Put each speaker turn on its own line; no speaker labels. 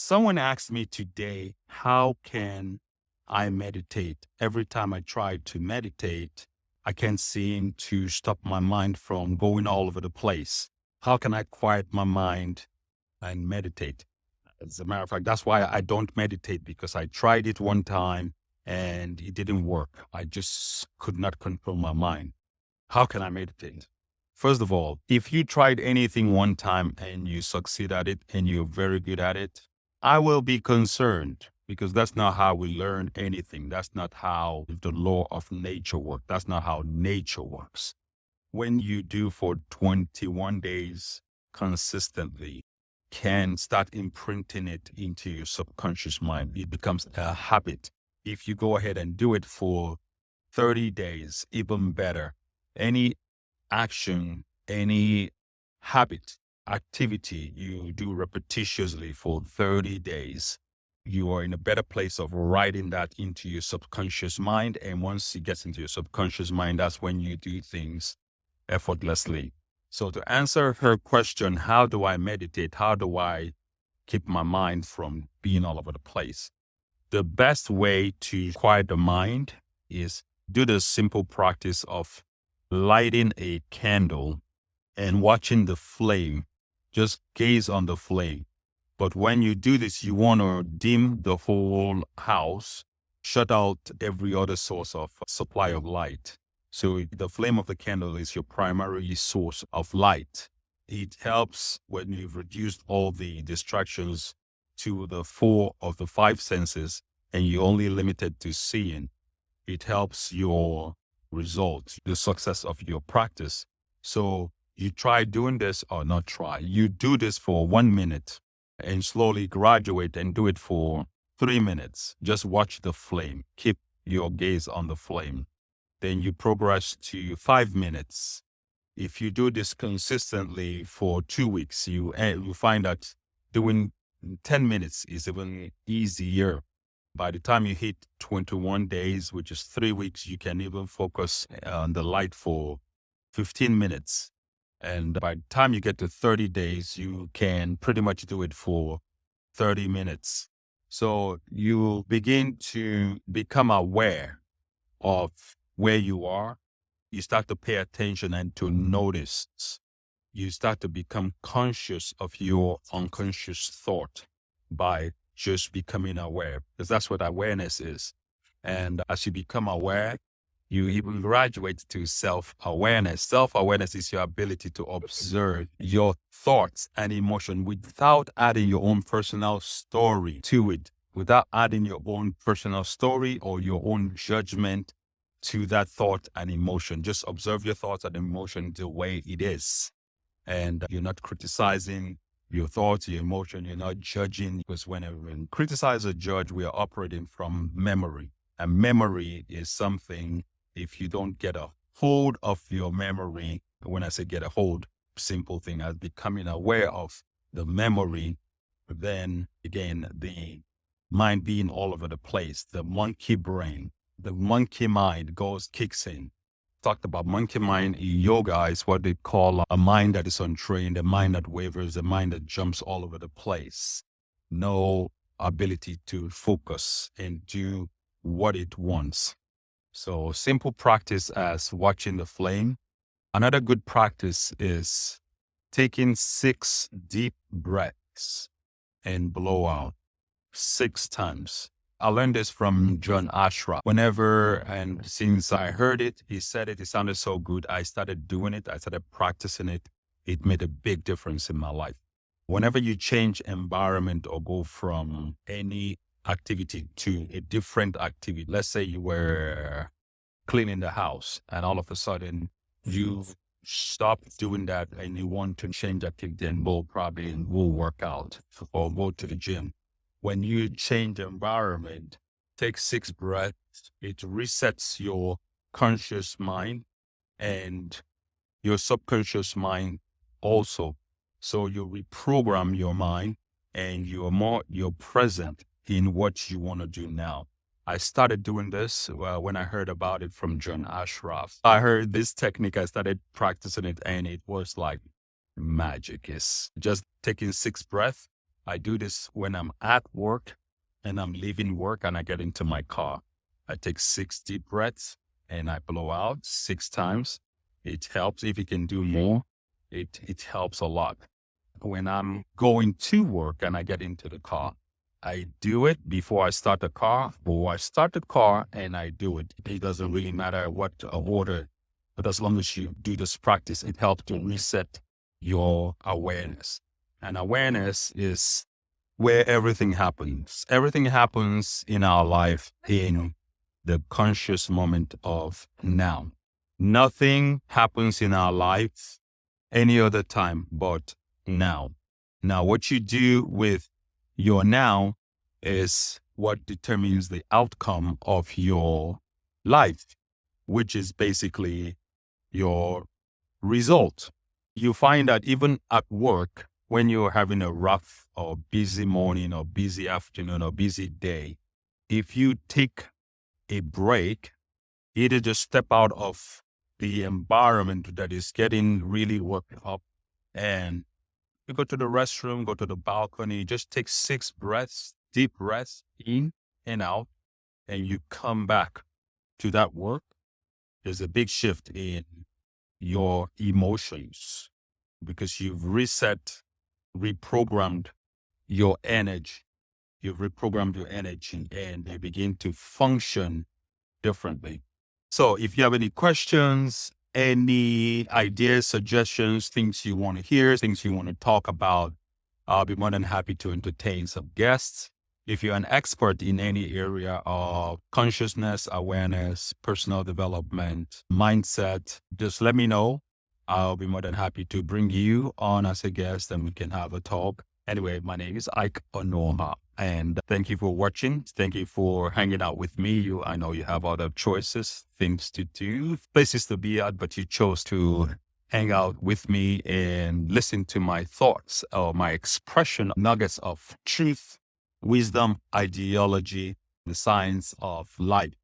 Someone asked me today, how can I meditate? Every time I try to meditate, I can't seem to stop my mind from going all over the place. How can I quiet my mind and meditate? As a matter of fact, that's why I don't meditate, because I tried it one time and it didn't work. I just could not control my mind. How can I meditate? First of all, if you tried anything one time and you succeed at it and you're very good at it, I will be concerned, because that's not how we learn anything. That's not how the law of nature works. That's not how nature works. When you do for 21 days consistently, can start imprinting it into your subconscious mind. It becomes a habit. If you go ahead and do it for 30 days, even better. Any action, any habit, activity you do repetitiously for 30 days, you are in a better place of writing that into your subconscious mind. And once it gets into your subconscious mind, that's when you do things effortlessly. So to answer her question, how do I meditate? How do I keep my mind from being all over the place? The best way to quiet the mind is do the simple practice of lighting a candle and watching the flame. Just gaze on the flame. But when you do this, you want to dim the whole house, shut out every other source of supply of light. So the flame of the candle is your primary source of light. It helps when you've reduced all the distractions to the 4 of the 5 senses and you're only limited to seeing. It helps your results, the success of your practice. So you try doing this, or not try, you do this for 1 minute and slowly graduate and do it for 3 minutes. Just watch the flame. Keep your gaze on the flame. Then you progress to 5 minutes. If you do this consistently for 2 weeks, you find that doing 10 minutes is even easier. By the time you hit 21 days, which is 3 weeks, you can even focus on the light for 15 minutes. And by the time you get to 30 days, you can pretty much do it for 30 minutes. So you begin to become aware of where you are. You start to pay attention and to notice. You start to become conscious of your unconscious thought by just becoming aware, because that's what awareness is. And as you become aware, you even graduate to self-awareness. Self-awareness is your ability to observe your thoughts and emotion without adding your own personal story to it, without adding your own personal story or your own judgment to that thought and emotion. Just observe your thoughts and emotion the way it is. And you're not criticizing your thoughts, your emotion, you're not judging, because whenever we criticize or judge, we are operating from memory. And memory is something, if you don't get a hold of your memory, when I say get a hold, simple thing as becoming aware of the memory, then again, the mind being all over the place, the monkey brain, the monkey mind kicks in. Talked about monkey mind in yoga is what they call a mind that is untrained, a mind that wavers, a mind that jumps all over the place. No ability to focus and do what it wants. So simple practice as watching the flame. Another good practice is taking 6 deep breaths and blow out 6 times. I learned this from John Ashraf. And since I heard it, he said it sounded so good. I started doing it. I started practicing it. It made a big difference in my life. Whenever you change environment or go from any activity to a different activity, let's say you were cleaning the house and all of a sudden you've stopped doing that and you want to change activity and go work out or go to the gym. When you change the environment, take 6 breaths, it resets your conscious mind and your subconscious mind also. So you reprogram your mind and you're present in what you want to do now. I started doing this when I heard about it from John Ashraf. I heard this technique, I started practicing it, and it was like magic. It's just taking 6 breaths. I do this when I'm at work and I'm leaving work and I get into my car. I take 6 deep breaths and I blow out 6 times. It helps. If you can do more, it helps a lot. When I'm going to work and I get into the car, I do it before I start the car, or I start the car and I do it. It doesn't really matter what order, but as long as you do this practice, it helps to reset your awareness. And awareness is where everything happens. Everything happens in our life in the conscious moment of now. Nothing happens in our life any other time but now. Now, what you do with your now is what determines the outcome of your life, which is basically your result. You find that even at work, when you're having a rough or busy morning or busy afternoon or busy day, if you take a break, either just step out of the environment that is getting really worked up and you go to the restroom, go to the balcony, just take 6 breaths, deep breaths in and out, and you come back to that work. There's a big shift in your emotions because you've reprogrammed your energy. You've reprogrammed your energy and they begin to function differently. So if you have any questions, any ideas, suggestions, things you want to hear, things you want to talk about, I'll be more than happy to entertain some guests. If you're an expert in any area of consciousness, awareness, personal development, mindset, just let me know. I'll be more than happy to bring you on as a guest and we can have a talk. Anyway, my name is Ike Onuoha, and thank you for watching. Thank you for hanging out with me. I know you have other choices, things to do, places to be at, but you chose to hang out with me and listen to my thoughts or my expression, nuggets of truth, wisdom, ideology, the science of life.